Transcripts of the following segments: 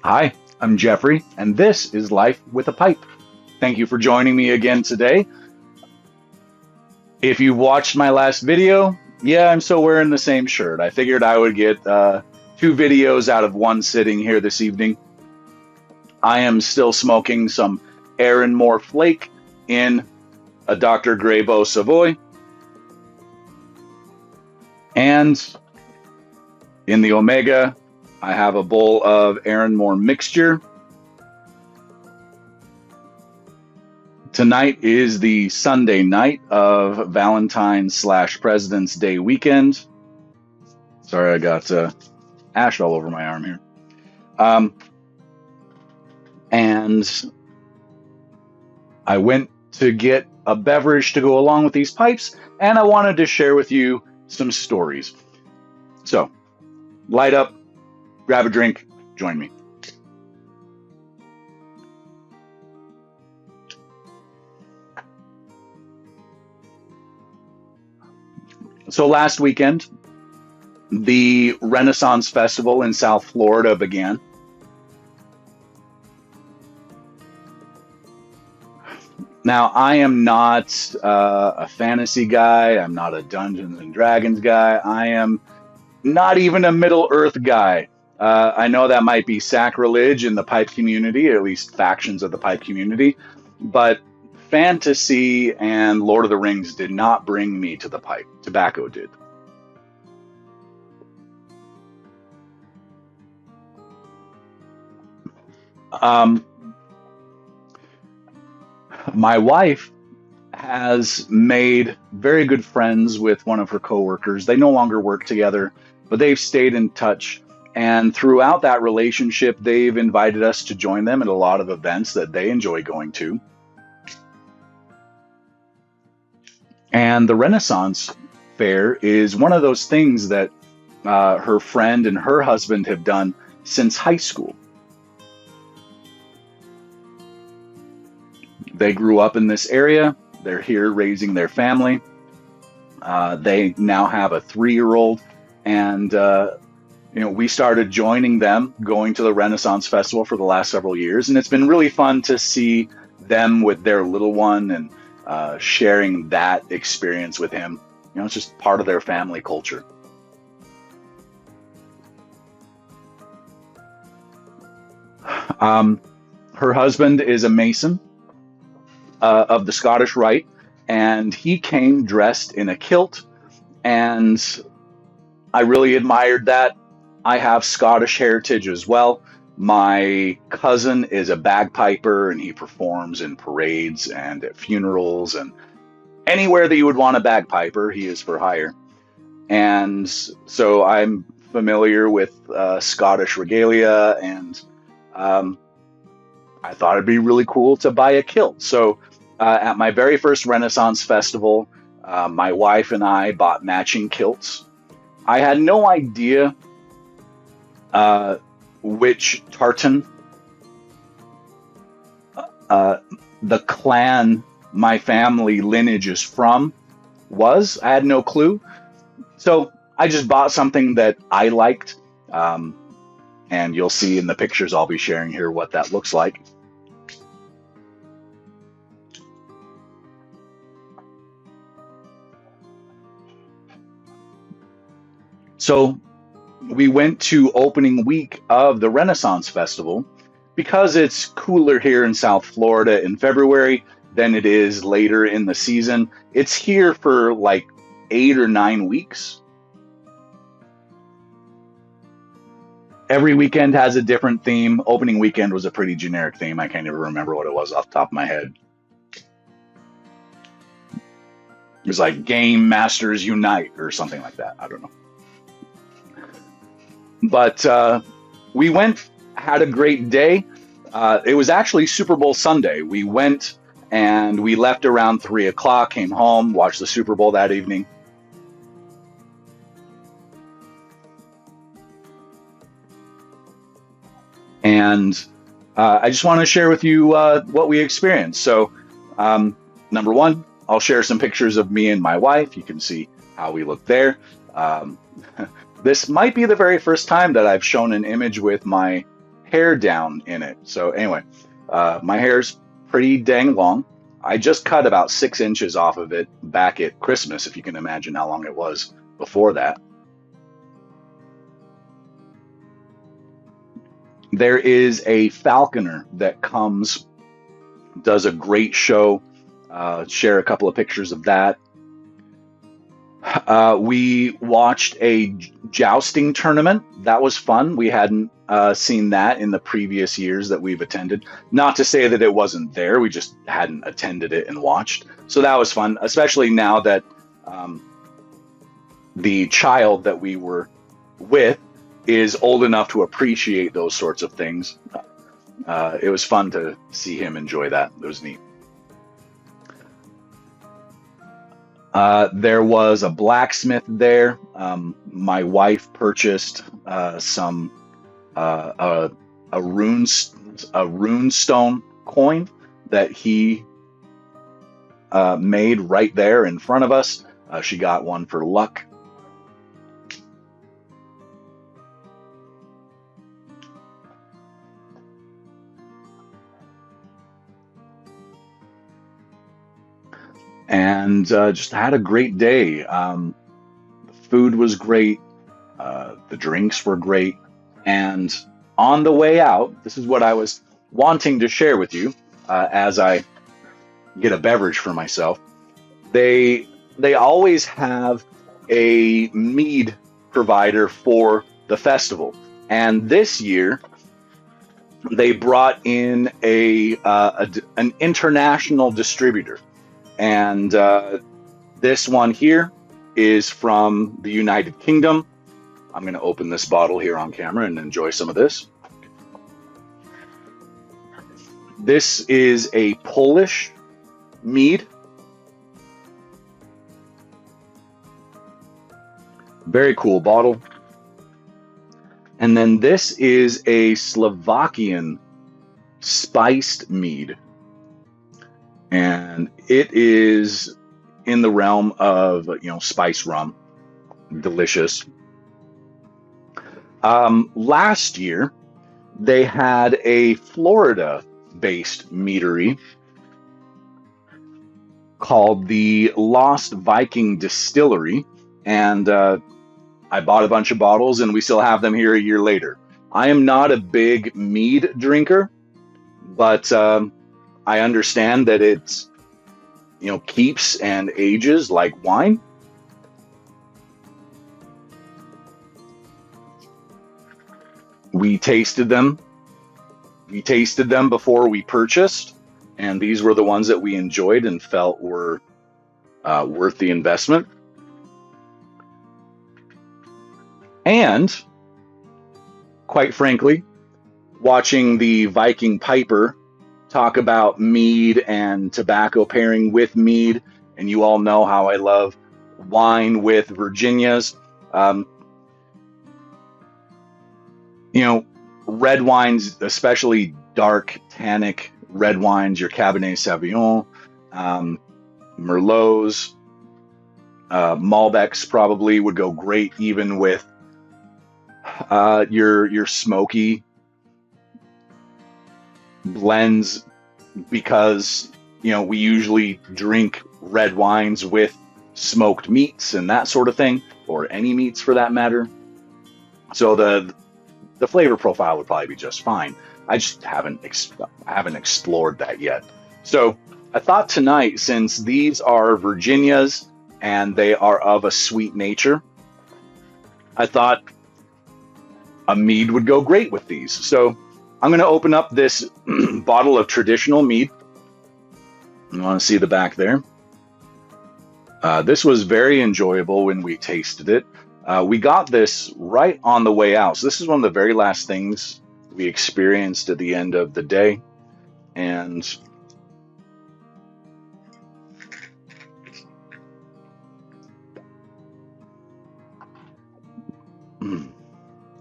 Hi, I'm Jeffrey, and this is Life with a Pipe. Thank you for joining me again today. If you've watched my last video, yeah, I'm still wearing the same shirt. I figured I would get two videos out of one sitting here this evening. I am still smoking some Erinmore Flake in a Dr. Grabow Savoy. And in the Omega, I have a bowl of Erinmore mixture. Tonight is the Sunday night of Valentine's/President's Day weekend. Sorry, I got ash all over my arm here. And I went to get a beverage to go along with these pipes, and I wanted to share with you some stories. So, light up, grab a drink, join me. So last weekend, the Renaissance Festival in South Florida began. Now, I am not a fantasy guy. I'm not a Dungeons and Dragons guy. I am not even a Middle-earth guy. I know that might be sacrilege in the pipe community, or at least factions of the pipe community, but fantasy and Lord of the Rings did not bring me to the pipe. Tobacco did. My wife has made very good friends with one of her coworkers. They no longer work together, but they've stayed in touch. And throughout that relationship, they've invited us to join them at a lot of events that they enjoy going to. And the Renaissance Fair is one of those things that her friend and her husband have done since high school. They grew up in this area. They're here raising their family. They now have a 3-year-old, and we started joining them, going to the Renaissance Festival for the last several years, and it's been really fun to see them with their little one and sharing that experience with him. It's just part of their family culture. Her husband is a Mason of the Scottish Rite, and he came dressed in a kilt, and I really admired that. I have Scottish heritage as well. My cousin is a bagpiper, and he performs in parades and at funerals and anywhere that you would want a bagpiper, he is for hire. And so I'm familiar with Scottish regalia, and I thought it'd be really cool to buy a kilt. So at my very first Renaissance Festival, my wife and I bought matching kilts. I had no idea which tartan the clan my family lineage is from was. I had no clue. So I just bought something that I liked. And you'll see in the pictures I'll be sharing here what that looks like. So we went to opening week of the Renaissance Festival because it's cooler here in South Florida in February than it is later in the season. It's here for like 8 or 9 weeks. Every weekend has a different theme. Opening weekend was a pretty generic theme. I can't even remember what it was off the top of my head. It was like Game Masters Unite or something like that. I don't know. But we went, had a great day. It was actually Super Bowl Sunday. We went and we left around 3 o'clock, came home, watched the Super Bowl that evening. And I just want to share with you what we experienced. So, number one, I'll share some pictures of me and my wife. You can see how we look there. This might be the very first time that I've shown an image with my hair down in it. So anyway, my hair's pretty dang long. I just cut about 6 inches off of it back at Christmas, if you can imagine how long it was before that. There is a falconer that comes, does a great show. Share a couple of pictures of that. We watched a jousting tournament. That was fun. We hadn't seen that in the previous years that we've attended. Not to say that it wasn't there, we just hadn't attended it and watched. So that was fun, especially now that the child that we were with is old enough to appreciate those sorts of things. It was fun to see him enjoy that. It was neat. There was a blacksmith there. My wife purchased some a rune stone coin that he made right there in front of us. She got one for luck. And just had a great day. The food was great. The drinks were great. And on the way out, this is what I was wanting to share with you as I get a beverage for myself. They always have a mead provider for the festival. And this year, they brought in an international distributor. And this one here is from the United Kingdom. I'm going to open this bottle here on camera and enjoy some of this. This is a Polish mead. Very cool bottle. And then this is a Slovakian spiced mead. And it is in the realm of, spice rum. Delicious. Last year, they had a Florida-based meadery called the Lost Viking Distillery. And I bought a bunch of bottles, and we still have them here a year later. I am not a big mead drinker, but I understand that it's, keeps and ages like wine. We tasted them. We tasted them before we purchased, and these were the ones that we enjoyed and felt were worth the investment. And, quite frankly, watching the Viking Piper talk about mead and tobacco pairing with mead, and you all know how I love wine with Virginias. Red wines, especially dark tannic red wines, your Cabernet Sauvignon, Merlots, Malbecs probably would go great even with your smoky blends, because we usually drink red wines with smoked meats and that sort of thing, or any meats for that matter. So the flavor profile would probably be just fine. I just haven't explored that yet. So I thought tonight, since these are Virginias and they are of a sweet nature, I thought a mead would go great with these. So I'm going to open up this bottle of traditional mead. You want to see the back there? This was very enjoyable when we tasted it. We got this right on the way out. So this is one of the very last things we experienced at the end of the day. And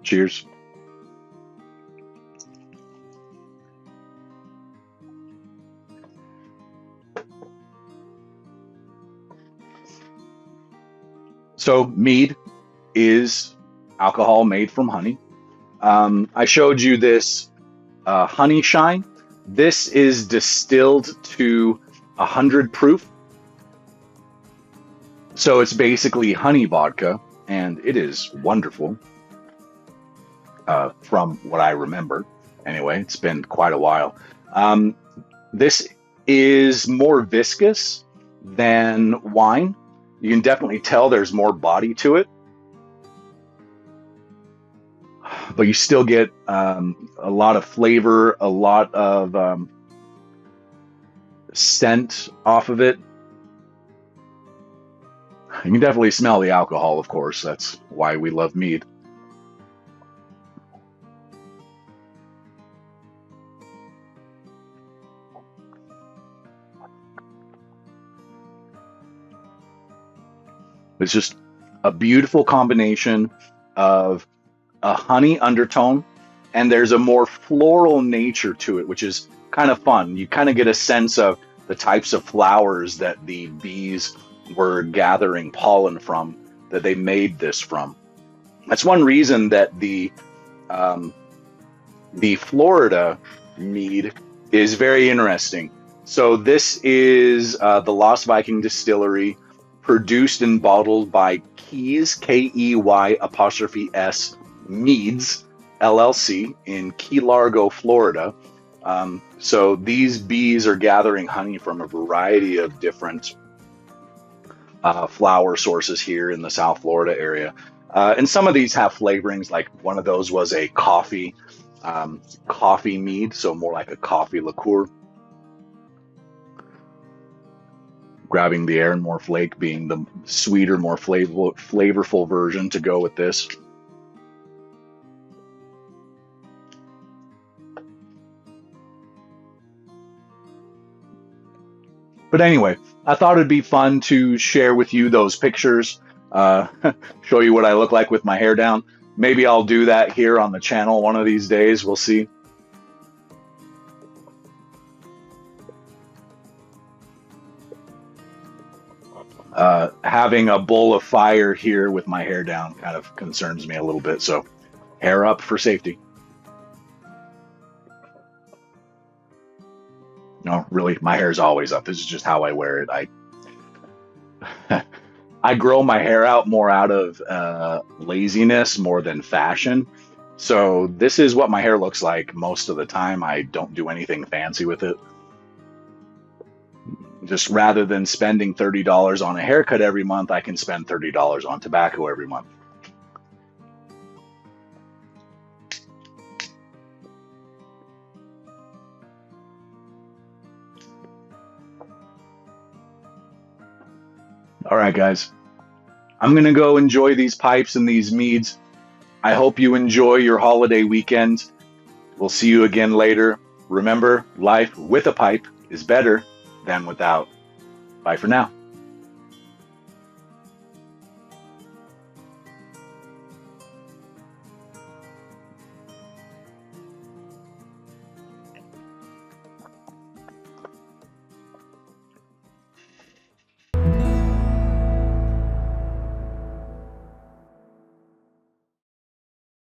cheers. So mead is alcohol made from honey. I showed you this honey shine. This is distilled to 100 proof. So it's basically honey vodka, and it is wonderful from what I remember. Anyway, it's been quite a while. This is more viscous than wine. You can definitely tell there's more body to it, but you still get a lot of flavor, a lot of scent off of it. You can definitely smell the alcohol, of course. That's why we love mead. It's just a beautiful combination of a honey undertone, and there's a more floral nature to it, which is kind of fun. You kind of get a sense of the types of flowers that the bees were gathering pollen from, that they made this from. That's one reason that the Florida mead is very interesting. So this is the Lost Viking Distillery, produced and bottled by Keys, Key''S Meads, LLC in Key Largo, Florida. So these bees are gathering honey from a variety of different flower sources here in the South Florida area. And some of these have flavorings, like one of those was a coffee mead, so more like a coffee liqueur. Grabbing the Erinmore Flake being the sweeter, more flavorful version to go with this. But anyway, I thought it'd be fun to share with you those pictures, show you what I look like with my hair down. Maybe I'll do that here on the channel one of these days. We'll see. Having a bowl of fire here with my hair down kind of concerns me a little bit. So hair up for safety. No, really, my hair's always up. This is just how I wear it. I grow my hair out more out of laziness more than fashion. So this is what my hair looks like most of the time. I don't do anything fancy with it. Just rather than spending $30 on a haircut every month, I can spend $30 on tobacco every month. All right, guys. I'm going to go enjoy these pipes and these meads. I hope you enjoy your holiday weekend. We'll see you again later. Remember, life with a pipe is better than without. Bye for now.